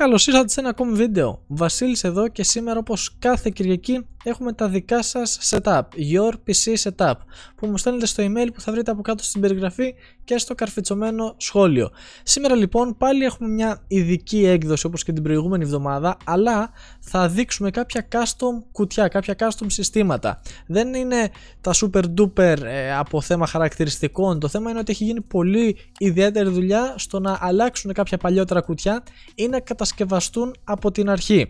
Καλώς ήρθατε σε ένα ακόμη βίντεο. Βασίλης εδώ και σήμερα, όπως κάθε Κυριακή, έχουμε τα δικά σας setup, your PC setup, που μου στέλνετε στο email που θα βρείτε από κάτω στην περιγραφή και στο καρφιτσωμένο σχόλιο. Σήμερα λοιπόν πάλι έχουμε μια ειδική έκδοση όπως και την προηγούμενη εβδομάδα, αλλά θα δείξουμε κάποια custom κουτιά, κάποια custom συστήματα. Δεν είναι τα super duper από θέμα χαρακτηριστικών, το θέμα είναι ότι έχει γίνει πολύ ιδιαίτερη δουλειά στο να αλλάξουν κάποια παλιότερα κουτιά ή να κατασκευαστούν από την αρχή.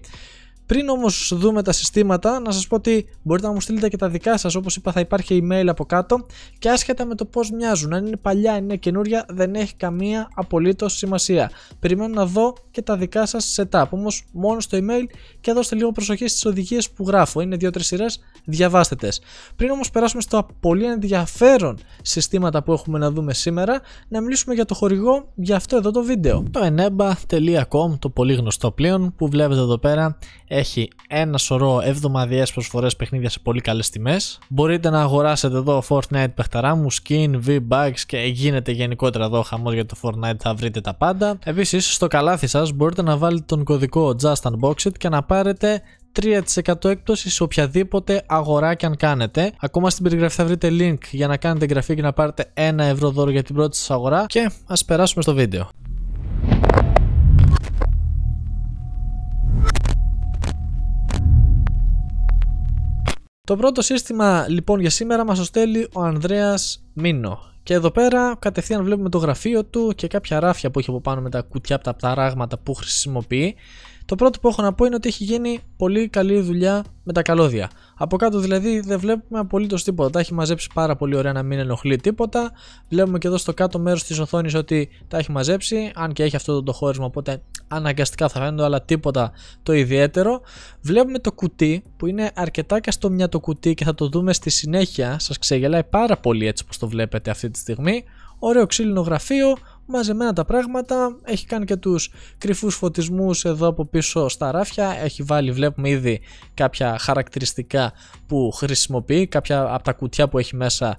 Πριν όμως δούμε τα συστήματα, να σας πω ότι μπορείτε να μου στείλετε και τα δικά σας, όπως είπα θα υπάρχει email από κάτω, και άσχετα με το πώς μοιάζουν, αν είναι παλιά, αν είναι καινούρια, δεν έχει καμία απολύτως σημασία. Περιμένω να δω και τα δικά σας setup, όμως μόνο στο email, και δώστε λίγο προσοχή στις οδηγίες που γράφω, είναι 2-3 σειρές, διαβάστε τες. Πριν όμως περάσουμε στα πολύ ενδιαφέρον συστήματα που έχουμε να δούμε σήμερα, να μιλήσουμε για το χορηγό για αυτό εδώ το βίντεο. Το eneba.com, το πολύ γνωστό πλέον που βλέπετε εδώ πέρα, έχει ένα σωρό εβδομαδιαίες προσφορές παιχνίδια σε πολύ καλές τιμές. Μπορείτε να αγοράσετε εδώ Fortnite παιχταρά μου, skin, V-Bucks, και γίνεται γενικότερα εδώ χαμός για το Fortnite, θα βρείτε τα πάντα. Επίσης στο καλάθι σας μπορείτε να βάλετε τον κωδικό Just Unbox It και να πάρετε 3% έκπτωση σε οποιαδήποτε αγορά και αν κάνετε. Ακόμα στην περιγραφή θα βρείτε link για να κάνετε εγγραφή και να πάρετε 1 ευρώ δώρο για την πρώτη σας αγορά. Και ας περάσουμε στο βίντεο. Το πρώτο σύστημα λοιπόν για σήμερα μας το στέλνει ο Ανδρέας Μίνο. Και εδώ πέρα κατευθείαν βλέπουμε το γραφείο του και κάποια ράφια που έχει από πάνω με τα κουτιά από τα παράγματα που χρησιμοποιεί. Το πρώτο που έχω να πω είναι ότι έχει γίνει πολύ καλή δουλειά με τα καλώδια. Από κάτω δηλαδή δεν βλέπουμε απολύτως τίποτα. Τα έχει μαζέψει πάρα πολύ ωραία να μην ενοχλεί τίποτα. Βλέπουμε και εδώ στο κάτω μέρος της οθόνης ότι τα έχει μαζέψει. Αν και έχει αυτό το χώρισμα, οπότε αναγκαστικά θα φαίνεται, αλλά τίποτα το ιδιαίτερο. Βλέπουμε το κουτί που είναι αρκετά καστομιά το κουτί και θα το δούμε στη συνέχεια. Σας ξεγελάει πάρα πολύ έτσι όπως το βλέπετε αυτή τη στιγμή. Ωραίο ξύλινο γραφείο, μαζεμένα τα πράγματα, έχει κάνει και τους κρυφούς φωτισμούς εδώ από πίσω στα ράφια, έχει βάλει, βλέπουμε ήδη κάποια χαρακτηριστικά που χρησιμοποιεί, κάποια από τα κουτιά που έχει μέσα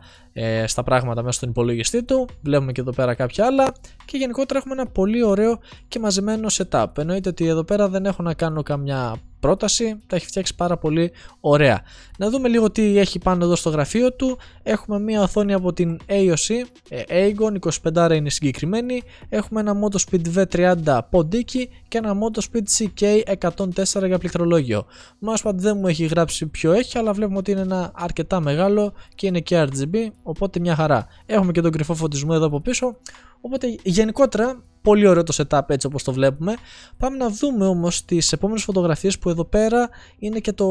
στα πράγματα μέσα στον υπολογιστή του, βλέπουμε και εδώ πέρα κάποια άλλα, και γενικότερα έχουμε ένα πολύ ωραίο και μαζεμένο setup. Εννοείται ότι εδώ πέρα δεν έχω να κάνω καμιά πρόταση, τα έχει φτιάξει πάρα πολύ ωραία. Να δούμε λίγο τι έχει πάνω εδώ στο γραφείο του. Έχουμε μια οθόνη από την AOC, Aegon 25 είναι συγκεκριμένη. Έχουμε ένα Motospeed V30 ποντίκι και ένα Motospeed CK104 για πληκτρολόγιο. Mousepad δεν μου έχει γράψει ποιο έχει, αλλά βλέπουμε ότι είναι ένα αρκετά μεγάλο και είναι και RGB, οπότε μια χαρά. Έχουμε και τον κρυφό φωτισμό εδώ από πίσω, οπότε γενικότερα πολύ ωραίο το setup έτσι όπως το βλέπουμε. Πάμε να δούμε όμως τις επόμενες φωτογραφίες, που εδώ πέρα είναι και το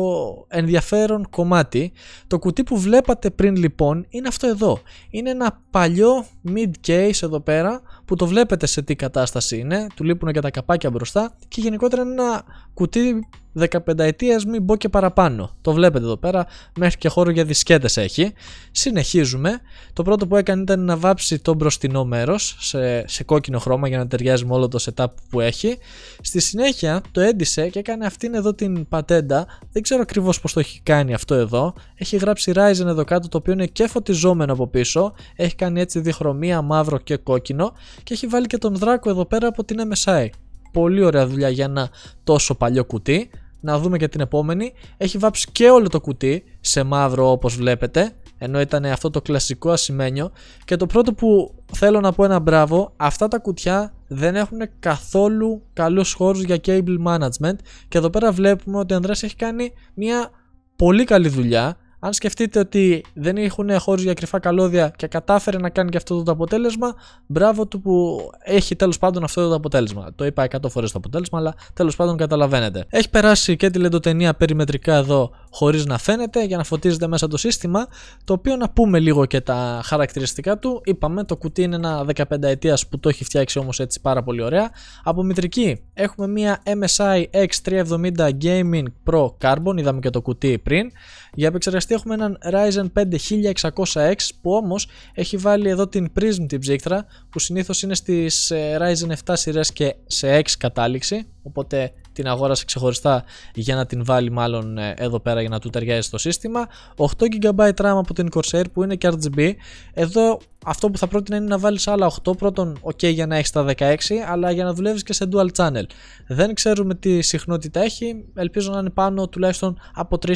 ενδιαφέρον κομμάτι. Το κουτί που βλέπατε πριν λοιπόν είναι αυτό εδώ. Είναι ένα παλιό mid case εδώ πέρα που το βλέπετε σε τι κατάσταση είναι. Του λείπουν και τα καπάκια μπροστά και γενικότερα είναι ένα κουτί 15 ετίας, μην πω και παραπάνω. Το βλέπετε εδώ πέρα, μέχρι και χώρο για δισκέτες έχει. Συνεχίζουμε. Το πρώτο που έκανε ήταν να βάψει το μπροστινό μέρος σε κόκκινο χρώμα για να ταιριάζει με όλο το setup που έχει. Στη συνέχεια το έντυσε και έκανε αυτήν εδώ την πατέντα. Δεν ξέρω ακριβώς πώς το έχει κάνει αυτό εδώ. Έχει γράψει Ryzen εδώ κάτω, το οποίο είναι και φωτιζόμενο από πίσω. Έχει κάνει έτσι διχρωμία μαύρο και κόκκινο. Και έχει βάλει και τον δράκο εδώ πέρα από την MSI. Πολύ ωραία δουλειά για ένα τόσο παλιό κουτί. Να δούμε και την επόμενη. Έχει βάψει και όλο το κουτί σε μαύρο όπως βλέπετε, ενώ ήταν αυτό το κλασικό ασημένιο. Και το πρώτο που θέλω να πω ένα μπράβο, αυτά τα κουτιά δεν έχουν καθόλου καλούς χώρους για cable management. Και εδώ πέρα βλέπουμε ότι ο Ανδρέας έχει κάνει μια πολύ καλή δουλειά. Αν σκεφτείτε ότι δεν έχουν χώρους για κρυφά καλώδια και κατάφερε να κάνει και αυτό το αποτέλεσμα, μπράβο του που έχει τέλος πάντων αυτό το αποτέλεσμα. Το είπα 100 φορές το αποτέλεσμα, αλλά τέλος πάντων καταλαβαίνετε. Έχει περάσει και τη λεντοτενία περιμετρικά εδώ χωρίς να φαίνεται, για να φωτίζεται μέσα το σύστημα. Το οποίο να πούμε λίγο και τα χαρακτηριστικά του. Είπαμε, το κουτί είναι ένα 15 ετίας που το έχει φτιάξει όμως έτσι πάρα πολύ ωραία. Από μητρική έχουμε μια MSI X370 Gaming Pro Carbon, είδαμε και το κουτί πριν. Για επεξεργαστή έχουμε έναν Ryzen 5 1600X, που όμως έχει βάλει εδώ την Prism την ψύκτρα, που συνήθως είναι στις Ryzen 7 σειρές και σε 6 κατάληξη, οπότε την αγόρασε ξεχωριστά για να την βάλει μάλλον εδώ πέρα για να του ταιριάζει στο σύστημα. 8 GB RAM από την Corsair που είναι και RGB. Εδώ αυτό που θα πρότεινα είναι να βάλεις άλλα 8. Πρώτον, ok για να έχεις τα 16, αλλά για να δουλεύεις και σε dual channel. Δεν ξέρουμε τι συχνότητα έχει, ελπίζω να είναι πάνω τουλάχιστον από 3000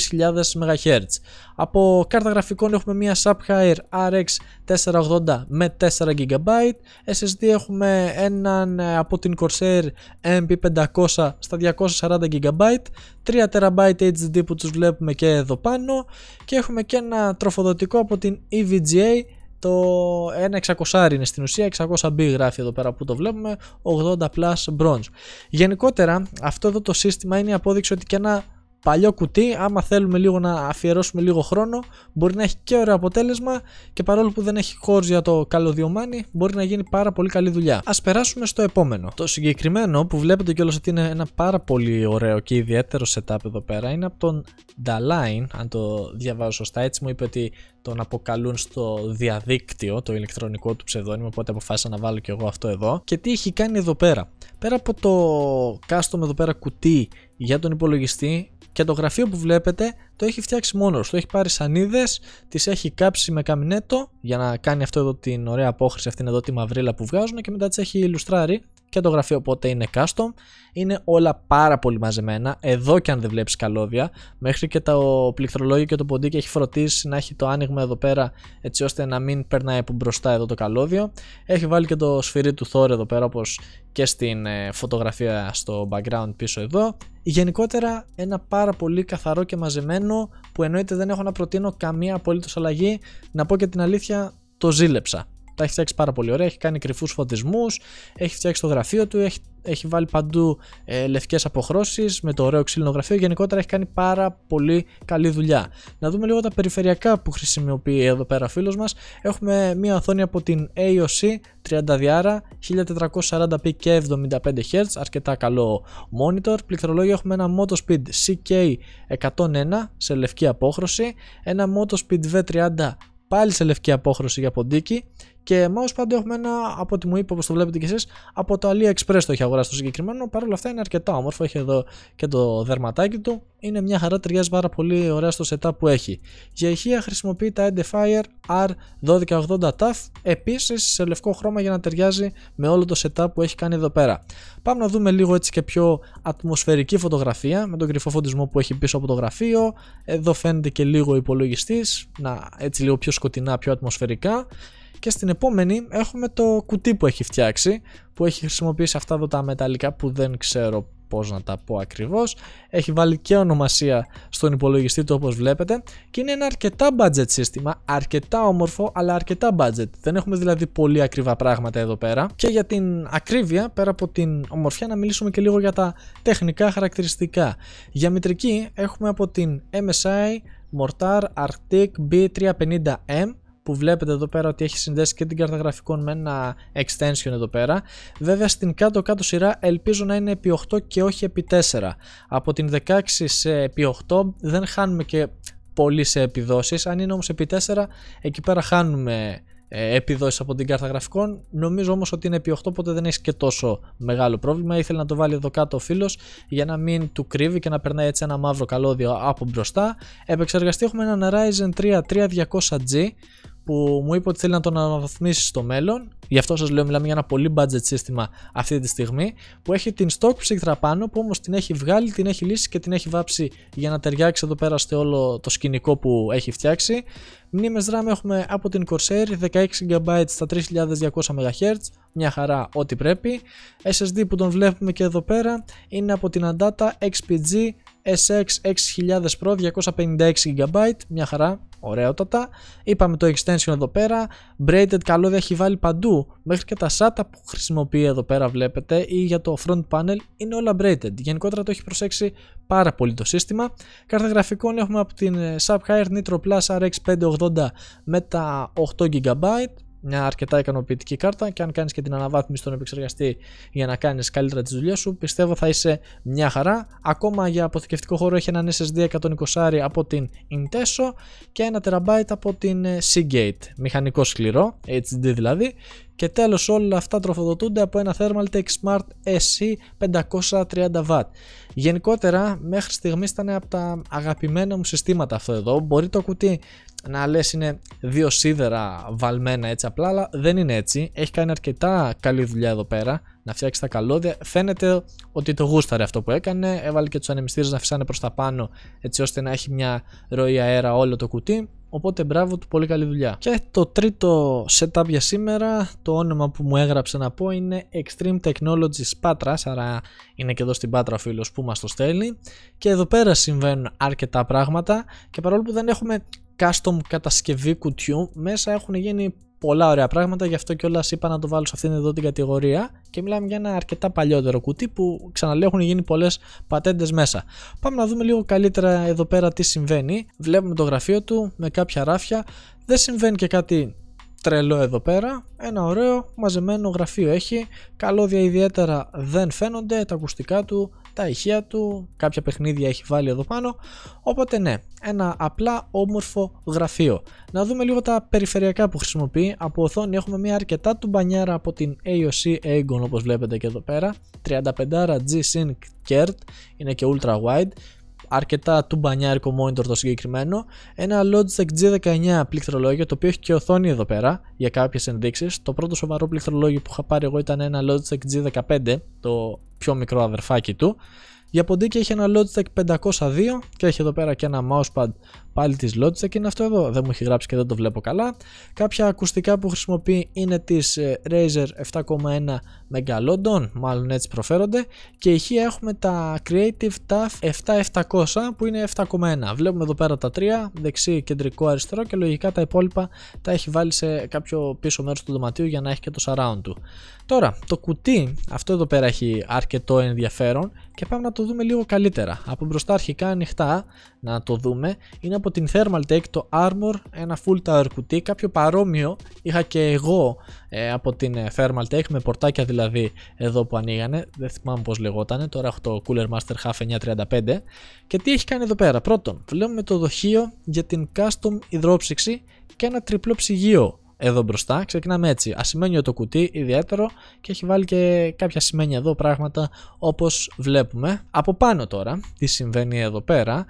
MHz. Από κάρτα γραφικών έχουμε μια Sapphire RX 480 με 4 GB. SSD έχουμε έναν από την Corsair MP500 στα 240 GB, 3 TB HDD που τους βλέπουμε και εδώ πάνω, και έχουμε και ένα τροφοδοτικό από την EVGA, το 1.600 είναι στην ουσία, 600B γράφει εδώ πέρα που το βλέπουμε, 80 plus bronze. Γενικότερα αυτό εδώ το σύστημα είναι η απόδειξη ότι και ένα παλιό κουτί, άμα θέλουμε λίγο να αφιερώσουμε λίγο χρόνο, μπορεί να έχει και ωραίο αποτέλεσμα, και παρόλο που δεν έχει χώρους για το καλωδιωμάνι, μπορεί να γίνει πάρα πολύ καλή δουλειά. Ας περάσουμε στο επόμενο. Το συγκεκριμένο που βλέπετε κιόλας ότι είναι ένα πάρα πολύ ωραίο και ιδιαίτερο setup εδώ πέρα, είναι από τον Daline, αν το διαβάζω σωστά, έτσι μου είπε ότι τον αποκαλούν στο διαδίκτυο, το ηλεκτρονικό του ψευδόνυμο, οπότε αποφάσισα να βάλω κι εγώ αυτό εδώ. Και τι έχει κάνει εδώ πέρα? Πέρα από το custom εδώ πέρα κουτί για τον υπολογιστή, και το γραφείο που βλέπετε το έχει φτιάξει μόνος του. Έχει πάρει σανίδες, τις έχει κάψει με καμινέτο για να κάνει αυτό εδώ την ωραία απόχρηση, αυτήν εδώ τη μαυρίλα που βγάζουν, και μετά τις έχει ηλουστράρει και το γραφείο, οπότε είναι custom. Είναι όλα πάρα πολύ μαζεμένα, εδώ και αν δεν βλέπεις καλώδια, μέχρι και το πληκτρολόγιο και το ποντίκι έχει φροντίσει να έχει το άνοιγμα εδώ πέρα, έτσι ώστε να μην περνάει από μπροστά εδώ το καλώδιο. Έχει βάλει και το σφυρί του Thor εδώ πέρα, όπως και στην φωτογραφία στο background πίσω εδώ. Γενικότερα ένα πάρα πολύ καθαρό και μαζεμένο, που εννοείται δεν έχω να προτείνω καμία απολύτως αλλαγή. Να πω και την αλήθεια, το ζήλεψα. Τα έχει φτιάξει πάρα πολύ ωραία, έχει κάνει κρυφούς φωτισμούς, έχει φτιάξει το γραφείο του, έχει βάλει παντού λευκές αποχρώσεις με το ωραίο ξύλινο γραφείο. Γενικότερα έχει κάνει πάρα πολύ καλή δουλειά. Να δούμε λίγο τα περιφερειακά που χρησιμοποιεί εδώ πέρα ο φίλος μας. Έχουμε μια οθόνη από την AOC 30 1440p και 75Hz, αρκετά καλό monitor. Πληκτρολόγιο έχουμε ένα Motospeed CK101 σε λευκή απόχρωση, ένα Motospeed V30 πάλι σε λευκή απόχρωση για ποντίκι, και mousepad έχουμε ένα από ό,τι μου είπε, όπως το βλέπετε και εσείς, από το AliExpress το έχει αγοράσει το συγκεκριμένο. Παρ' όλα αυτά είναι αρκετά όμορφο, έχει εδώ και το δερματάκι του, είναι μια χαρά, ταιριάζει πάρα πολύ ωραία στο setup που έχει. Για ηχεία χρησιμοποιεί τα Edifier R1280 TAF, επίσης σε λευκό χρώμα για να ταιριάζει με όλο το setup που έχει κάνει εδώ πέρα. Πάμε να δούμε λίγο έτσι και πιο ατμοσφαιρική φωτογραφία με τον κρυφό φωτισμό που έχει πίσω από το γραφείο. Εδώ φαίνεται και λίγο ο υπολογιστής, έτσι λίγο πιο σκοτεινά, πιο ατμοσφαιρικά. Και στην επόμενη έχουμε το κουτί που έχει φτιάξει, που έχει χρησιμοποιήσει αυτά εδώ τα μεταλλικά που δεν ξέρω πώς να τα πω ακριβώς. Έχει βάλει και ονομασία στον υπολογιστή του, όπως βλέπετε, και είναι ένα αρκετά budget σύστημα, αρκετά όμορφο αλλά αρκετά budget. Δεν έχουμε δηλαδή πολύ ακριβά πράγματα εδώ πέρα. Και για την ακρίβεια, πέρα από την ομορφιά, να μιλήσουμε και λίγο για τα τεχνικά χαρακτηριστικά. Για μητρική έχουμε από την MSI Mortar Arctic B350M, που βλέπετε εδώ πέρα ότι έχει συνδέσει και την κάρτα γραφικών με ένα extension εδώ πέρα. Βέβαια στην κάτω σειρά ελπίζω να είναι επί 8 και όχι επί 4. Από την 16 σε επί 8 δεν χάνουμε και πολύ σε επιδόσεις. Αν είναι όμως επί 4, εκεί πέρα χάνουμε επιδόσεις από την κάρτα γραφικών. Νομίζω όμως ότι είναι επί 8, οπότε δεν έχει και τόσο μεγάλο πρόβλημα. Ήθελε να το βάλει εδώ κάτω ο φίλος για να μην του κρύβει και να περνάει έτσι ένα μαύρο καλώδιο από μπροστά. Επεξεργαστή έχουμε έναν Ryzen 3 3200G, που μου είπε ότι θέλει να τον αναβαθμίσει στο μέλλον. Γι' αυτό σας λέω, μιλάμε για ένα πολύ budget σύστημα αυτή τη στιγμή, που έχει την stock ψύκτρα πάνω, που όμως την έχει βγάλει, την έχει λύσει και την έχει βάψει για να ταιριάξει εδώ πέρα στο όλο το σκηνικό που έχει φτιάξει. Μνήμες RAM έχουμε από την Corsair 16 GB στα 3200 MHz, μια χαρά, ό,τι πρέπει. SSD που τον βλέπουμε και εδώ πέρα είναι από την Adata XPG SX 6000 Pro 256 GB, μια χαρά, ωραιότατα. Είπαμε το extension εδώ πέρα, braided καλώδια έχει βάλει παντού, μέχρι και τα SATA που χρησιμοποιεί εδώ πέρα βλέπετε, ή για το front panel είναι όλα braided. Γενικότερα το έχει προσέξει πάρα πολύ το σύστημα. Κάρτα γραφικών έχουμε από την Sapphire Nitro Plus RX 580 με τα 8 GB, μια αρκετά ικανοποιητική κάρτα, και αν κάνεις και την αναβάθμιση στον επεξεργαστή για να κάνεις καλύτερα τις δουλειές σου, πιστεύω θα είσαι μια χαρά. Ακόμα για αποθηκευτικό χώρο έχει έναν SSD 120 από την Inteso και 1 TB από την Seagate, μηχανικό σκληρό, HDD δηλαδή. Και τέλος όλα αυτά τροφοδοτούνται από ένα Thermaltake Smart SC 530W. Γενικότερα μέχρι στιγμής ήταν από τα αγαπημένα μου συστήματα αυτό εδώ. Μπορεί το κουτί να λες είναι δύο σίδερα βαλμένα έτσι απλά, αλλά δεν είναι έτσι. Έχει κάνει αρκετά καλή δουλειά εδώ πέρα να φτιάξει τα καλώδια. Φαίνεται ότι το γούσταρε αυτό που έκανε. Έβαλε και τους ανεμιστήρες να φυσάνε προς τα πάνω, έτσι ώστε να έχει μια ροή αέρα όλο το κουτί. Οπότε μπράβο του, πολύ καλή δουλειά. Και το τρίτο setup για σήμερα, το όνομα που μου έγραψε να πω είναι Extreme Technologies Patras, άρα είναι και εδώ στην Πάτρα ο φίλος που μας το στέλνει. Και εδώ πέρα συμβαίνουν αρκετά πράγματα και παρόλο που δεν έχουμε custom κατασκευή κουτιού, μέσα έχουν γίνει πολλά ωραία πράγματα, γι' αυτό κιόλας είπα να το βάλω σε αυτήν εδώ την κατηγορία και μιλάμε για ένα αρκετά παλιότερο κουτί που ξαναλέω έχουν γίνει πολλές πατέντες μέσα. Πάμε να δούμε λίγο καλύτερα εδώ πέρα τι συμβαίνει. Βλέπουμε το γραφείο του με κάποια ράφια, δεν συμβαίνει και κάτι τρελό εδώ πέρα, ένα ωραίο μαζεμένο γραφείο έχει, καλώδια ιδιαίτερα δεν φαίνονται, τα ακουστικά του, τα ηχεία του, κάποια παιχνίδια έχει βάλει εδώ πάνω, οπότε ναι, ένα απλά όμορφο γραφείο. Να δούμε λίγο τα περιφερειακά που χρησιμοποιεί. Από οθόνη έχουμε μια αρκετά τουμπανιάρα από την AOC Aegon όπως βλέπετε και εδώ πέρα, 35 G-Sync KERT, είναι και ultra wide, αρκετά τουμπανιάρικο monitor το συγκεκριμένο, ένα Logitech G19 πληκτρολόγιο, το οποίο έχει και οθόνη εδώ πέρα για κάποιες ενδείξεις. Το πρώτο σοβαρό πληκτρολόγιο που είχα πάρει εγώ ήταν ένα Logitech G15, το πιο μικρό αδερφάκι του. Για ποντίκι έχει ένα Logitech 502 και έχει εδώ πέρα και ένα mousepad πάλι της Logitech, είναι αυτό εδώ, δεν μου έχει γράψει και δεν το βλέπω καλά. Κάποια ακουστικά που χρησιμοποιεί είναι της Razer 7,1 Megalodon, μάλλον έτσι προφέρονται, και ηχεία έχουμε τα Creative TAF 7700 που είναι 7,1. Βλέπουμε εδώ πέρα τα τρία, δεξί, κεντρικό, αριστερό, και λογικά τα υπόλοιπα τα έχει βάλει σε κάποιο πίσω μέρος του δωματίου για να έχει και το surround του. Τώρα, το κουτί, αυτό εδώ πέρα έχει αρκετό ενδιαφέρον και πάμε να το δούμε λίγο καλύτερα. Από μπροστά αρχικά ανοιχτά, να το δούμε, είναι από την Thermaltake το Armor, ένα full tower κουτί, κάποιο παρόμοιο είχα και εγώ από την Thermaltake, με πορτάκια δηλαδή εδώ που ανοίγανε, δεν θυμάμαι πως λεγότανε, τώρα έχω το Cooler Master Half 935. Και τι έχει κάνει εδώ πέρα? Πρώτον, βλέπουμε το δοχείο για την custom υδρόψυξη και ένα τριπλό ψυγείο. Εδώ μπροστά ξεκινάμε έτσι, ασημένιο το κουτί ιδιαίτερο και έχει βάλει και κάποια σημαίνια εδώ πράγματα όπως βλέπουμε. Από πάνω τώρα τι συμβαίνει εδώ πέρα,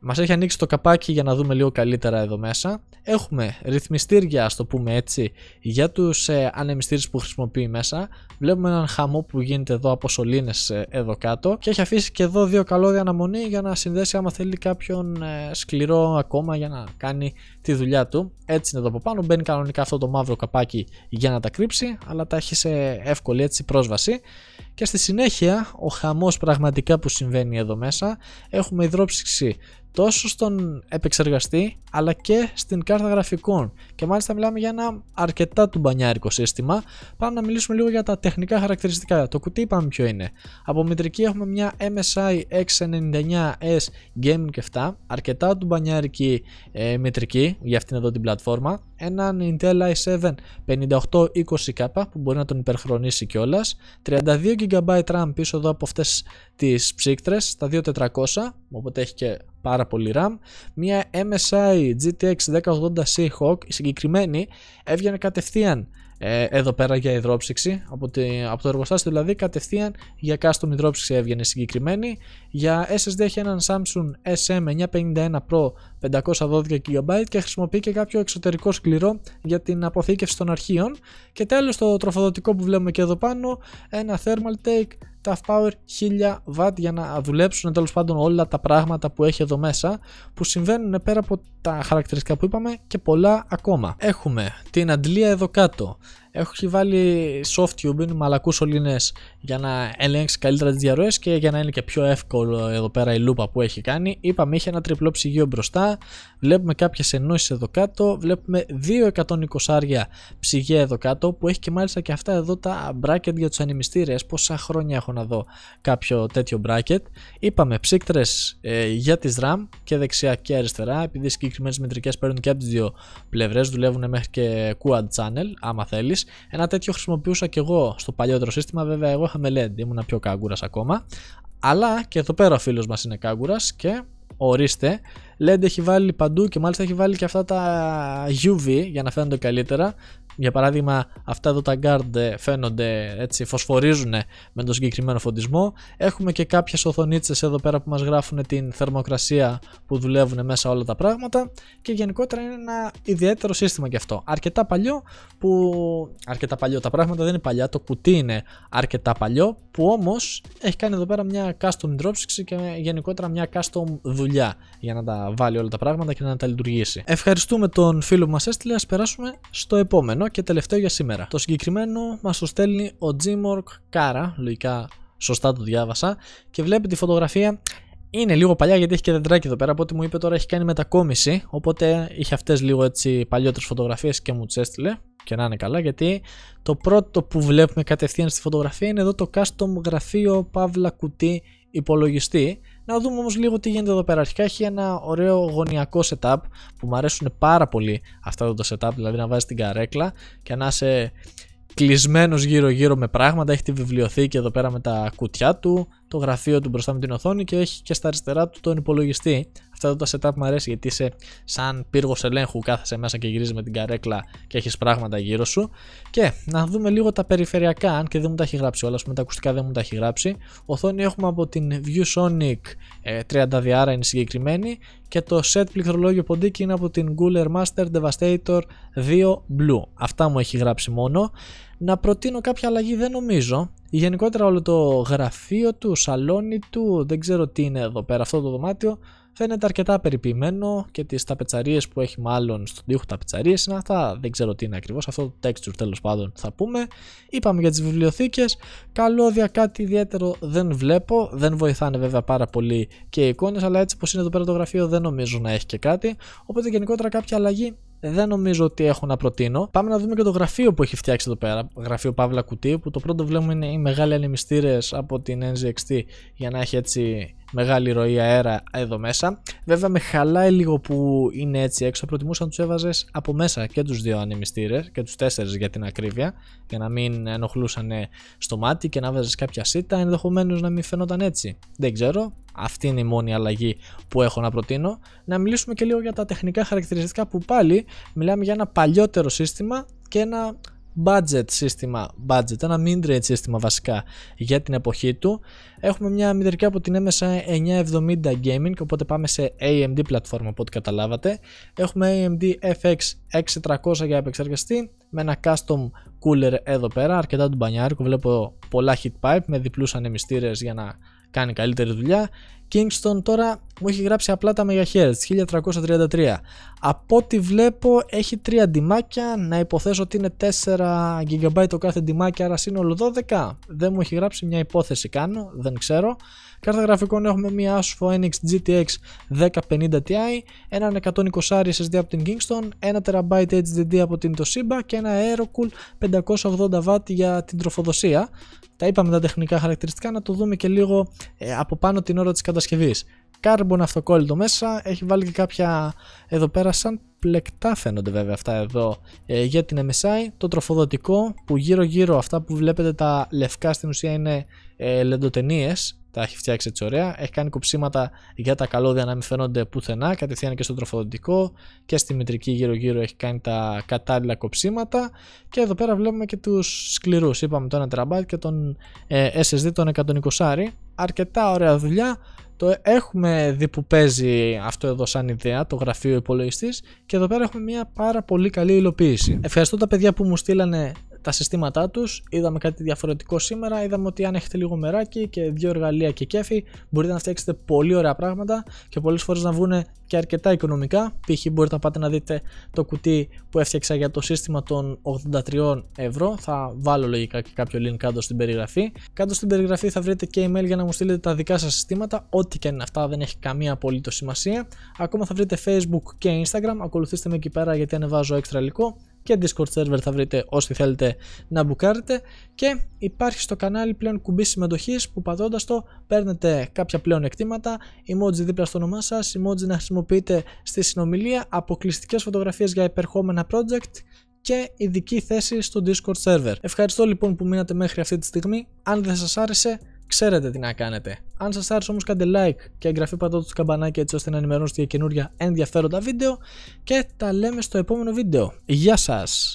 μας έχει ανοίξει το καπάκι για να δούμε λίγο καλύτερα εδώ μέσα. Έχουμε ρυθμιστήρια, ας το πούμε έτσι, για τους ανεμιστήρες που χρησιμοποιεί μέσα. Βλέπουμε έναν χαμό που γίνεται εδώ από σωλήνες εδώ κάτω και έχει αφήσει και εδώ δύο καλώδια αναμονή για να συνδέσει άμα θέλει κάποιον σκληρό ακόμα για να κάνει τη δουλειά του. Έτσι είναι εδώ από πάνω, μπαίνει κανονικά αυτό το μαύρο καπάκι για να τα κρύψει, αλλά τα έχει σε εύκολη έτσι πρόσβαση. Και στη συνέχεια ο χαμός πραγματικά που συμβαίνει εδώ μέσα, έχουμε υδρόψυξη τόσο στον επεξεργαστή αλλά και στην κάρτα γραφικών και μάλιστα μιλάμε για ένα αρκετά τουμπανιάρικο σύστημα. Πάμε να μιλήσουμε λίγο για τα τεχνικά χαρακτηριστικά. Το κουτί είπαμε ποιο είναι. Από μητρική έχουμε μια MSI X99S Gaming 7, αρκετά τουμπανιάρικη μητρική για αυτήν εδώ την πλατφόρμα, έναν Intel i7 5820K που μπορεί να τον υπερχρονίσει κιόλας, 32 GB RAM πίσω εδώ από αυτές τις ψύκτρες, στα 2400, οπότε έχει και πάρα πολύ RAM, μια MSI GTX 1080 Seahawk, η συγκεκριμένη έβγαινε κατευθείαν εδώ πέρα για υδρόψυξη, από το εργοστάσιο δηλαδή κατευθείαν για custom υδρόψυξη έβγαινε συγκεκριμένη. Για SSD έχει έναν Samsung SM951 Pro 512 GB και χρησιμοποιεί και κάποιο εξωτερικό σκληρό για την αποθήκευση των αρχείων. Και τέλος το τροφοδοτικό που βλέπουμε και εδώ πάνω, ένα Thermaltake Tough Power 1000W για να δουλέψουν τέλος πάντων όλα τα πράγματα που έχει εδώ μέσα, που συμβαίνουν πέρα από τα χαρακτηριστικά που είπαμε και πολλά ακόμα. Έχουμε την αντλία εδώ κάτω. Έχει βάλει soft tubing, μαλακούς σωλήνες για να ελέγξει καλύτερα τις διαρροές και για να είναι και πιο εύκολο εδώ πέρα η λούπα που έχει κάνει. Είπαμε είχε ένα τριπλό ψυγείο μπροστά, βλέπουμε κάποιες ενώσεις εδώ κάτω, βλέπουμε 2 120 ψυγεία εδώ κάτω που έχει και μάλιστα και αυτά εδώ τα bracket για τους ανεμιστήρες. Πόσα χρόνια έχω να δω κάποιο τέτοιο bracket. Είπαμε ψύκτρες για τις RAM και δεξιά και αριστερά, επειδή συγκεκριμένες μητρικές παίρνουν και από τις δύο πλευρές, δουλεύουν μέχρι και quad channel άμα θέλεις. Ένα τέτοιο χρησιμοποιούσα και εγώ στο παλιότερο σύστημα, βέβαια εγώ είχαμε LED, ήμουνα πιο κάγκουρας ακόμα. Αλλά και εδώ πέρα ο φίλος μας είναι κάγκουρας και ορίστε, LED έχει βάλει παντού και μάλιστα έχει βάλει και αυτά τα UV για να φαίνονται καλύτερα. Για παράδειγμα, αυτά εδώ τα guard φαίνονται έτσι, φωσφορίζουν με τον συγκεκριμένο φωτισμό. Έχουμε και κάποιες οθονίτσες εδώ πέρα που μας γράφουν την θερμοκρασία που δουλεύουν μέσα όλα τα πράγματα. Και γενικότερα είναι ένα ιδιαίτερο σύστημα και αυτό. Αρκετά παλιό, τα πράγματα δεν είναι παλιά, το κουτί είναι αρκετά παλιό, που όμως έχει κάνει εδώ πέρα μια custom dropshipping και γενικότερα μια custom δουλειά για να τα βάλει όλα τα πράγματα και να τα λειτουργήσει. Ευχαριστούμε τον φίλο που μας έστειλε. Ας περάσουμε στο επόμενο και τελευταίο για σήμερα. Το συγκεκριμένο μας το στέλνει ο Gmork Kara, λογικά σωστά το διάβασα, και βλέπει τη φωτογραφία. Είναι λίγο παλιά γιατί έχει και δεντράκι εδώ πέρα. Από ό,τι μου είπε τώρα έχει κάνει μετακόμιση. Οπότε είχε αυτές λίγο έτσι παλιότερες φωτογραφίες και μου τις έστειλε. Και να είναι καλά, γιατί το πρώτο που βλέπουμε κατευθείαν στη φωτογραφία είναι εδώ το custom γραφείο παύλα κουτί υπολογιστή. Να δούμε όμως λίγο τι γίνεται εδώ πέρα. Αρχικά έχει ένα ωραίο γωνιακό setup που μου αρέσουν πάρα πολύ αυτά εδώ το setup, δηλαδή να βάζει την καρέκλα και να είσαι κλεισμένος γύρω-γύρω με πράγματα. Έχει τη βιβλιοθήκη εδώ πέρα με τα κουτιά του, το γραφείο του μπροστά με την οθόνη και έχει και στα αριστερά του τον υπολογιστή. Αυτά εδώ τα setup μου αρέσει γιατί είσαι σαν πύργος ελέγχου, κάθεσαι μέσα και γυρίζεις με την καρέκλα και έχεις πράγματα γύρω σου. Και να δούμε λίγο τα περιφερειακά, αν και δεν μου τα έχει γράψει όλα, με τα ακουστικά δεν μου τα έχει γράψει. Οθόνη έχουμε από την ViewSonic 30 είναι συγκεκριμένη και το set πληκτρολόγιο ποντίκι είναι από την Cooler Master Devastator 2 Blue. Αυτά μου έχει γράψει μόνο. Να προτείνω κάποια αλλαγή δεν νομίζω. Γενικότερα όλο το γραφείο του, σαλόνι του, δεν ξέρω τι είναι εδώ πέρα αυτό το δωμάτιο. Φαίνεται αρκετά περιποιημένο και τις ταπετσαρίες που έχει μάλλον στον τοίχο ταπετσαρίες είναι αυτά, δεν ξέρω τι είναι ακριβώς, αυτό το texture τέλος πάντων θα πούμε. Είπαμε για τις βιβλιοθήκες, καλώδια κάτι ιδιαίτερο δεν βλέπω, δεν βοηθάνε βέβαια πάρα πολύ και οι εικόνες, αλλά έτσι πως είναι εδώ πέρα το γραφείο δεν νομίζω να έχει και κάτι, οπότε γενικότερα κάποια αλλαγή δεν νομίζω ότι έχω να προτείνω. Πάμε να δούμε και το γραφείο που έχει φτιάξει εδώ πέρα. Γραφείο παύλα κουτί, που το πρώτο βλέπουμε είναι οι μεγάλοι ανεμιστήρες από την NZXT για να έχει έτσι μεγάλη ροή αέρα εδώ μέσα. Βέβαια με χαλάει λίγο που είναι έτσι έξω. Προτιμούσα να τους έβαζες από μέσα και τους δύο ανεμιστήρες και τους 4 για την ακρίβεια, για να μην ενοχλούσαν στο μάτι και να βάζεις κάποια σίτα, ενδεχομένως να μην φαινόταν έτσι. Δεν ξέρω. Αυτή είναι η μόνη αλλαγή που έχω να προτείνω. Να μιλήσουμε και λίγο για τα τεχνικά χαρακτηριστικά, που πάλι μιλάμε για ένα παλιότερο σύστημα και ένα budget σύστημα, ένα mid-range σύστημα βασικά για την εποχή του. Έχουμε μια μηδερική από την MSI 970 Gaming, οπότε πάμε σε AMD πλατφόρμα από ό,τι καταλάβατε. Έχουμε AMD FX 6300 για επεξεργαστή με ένα custom cooler εδώ πέρα, αρκετά του μπανιάρικο, βλέπω πολλά heat pipe με διπλούς ανεμιστήρες για να κάνει καλύτερη δουλειά. Kingston τώρα μου έχει γράψει απλά τα MHz 1333. Από ό,τι βλέπω έχει 3 ντυμάκια, να υποθέσω ότι είναι 4 GB το κάθε ντυμάκι, άρα σύνολο 12. Δεν μου έχει γράψει, μια υπόθεση κάνω, δεν ξέρω. Κάρτα γραφικών έχουμε μια Asus Phoenix GTX 1050 Ti, έναν 120 SSD από την Kingston, 1 TB HDD από την Toshiba και ένα Aerocool 580W για την τροφοδοσία. Τα είπαμε τα τεχνικά χαρακτηριστικά, να το δούμε και λίγο από πάνω την ώρα της κατασκευής. Carbon αυτοκόλλητο μέσα, έχει βάλει και κάποια εδώ πέρα σαν πλεκτά φαίνονται βέβαια αυτά εδώ για την MSI. Το τροφοδοτικό που γύρω γύρω αυτά που βλέπετε τα λευκά στην ουσία είναι λεντοτενίες. Τα έχει φτιάξει έτσι ωραία. Έχει κάνει κοψίματα για τα καλώδια να μην φαίνονται πουθενά. Κατευθείαν και στο τροφοδοτικό και στη μητρική γύρω-γύρω έχει κάνει τα κατάλληλα κοψίματα. Και εδώ πέρα βλέπουμε και τους σκληρούς. Είπαμε το 1 TB και τον SSD τον 120. Αρκετά ωραία δουλειά. Το έχουμε δει που παίζει αυτό εδώ σαν ιδέα, το γραφείο υπολογιστής. Και εδώ πέρα έχουμε μια πάρα πολύ καλή υλοποίηση. Ευχαριστώ τα παιδιά που μου στείλανε τα συστήματά τους. Είδαμε κάτι διαφορετικό σήμερα. Είδαμε ότι αν έχετε λίγο μεράκι και 2 εργαλεία και κέφι, μπορείτε να φτιάξετε πολύ ωραία πράγματα και πολλές φορές να βγουν και αρκετά οικονομικά. Π.χ. μπορείτε να πάτε να δείτε το κουτί που έφτιαξα για το σύστημα των 83 ευρώ. Θα βάλω λογικά και κάποιο link κάτω στην περιγραφή. Κάτω στην περιγραφή θα βρείτε και email για να μου στείλετε τα δικά σας συστήματα. Ό,τι και είναι αυτά, δεν έχει καμία απολύτως σημασία. Ακόμα θα βρείτε Facebook και Instagram. Ακολουθήστε με εκεί πέρα γιατί ανεβάζω έξτρα υλικό. Και Discord server θα βρείτε όσοι θέλετε να μπουκάρετε. Και υπάρχει στο κανάλι πλέον κουμπί συμμετοχής που πατώντας το παίρνετε κάποια πλέον εκτήματα, emoji δίπλα στο όνομά σας, emoji να χρησιμοποιείτε στη συνομιλία, αποκλειστικές φωτογραφίες για υπερχόμενα project και ειδική θέση στο Discord server. Ευχαριστώ λοιπόν που μείνατε μέχρι αυτή τη στιγμή. Αν δεν σας άρεσε, ξέρετε τι να κάνετε. Αν σας άρεσε όμως κάντε like και εγγραφή πατώντας το καμπανάκι έτσι ώστε να ενημερώνεστε για καινούργια ενδιαφέροντα βίντεο και τα λέμε στο επόμενο βίντεο. Γεια σας!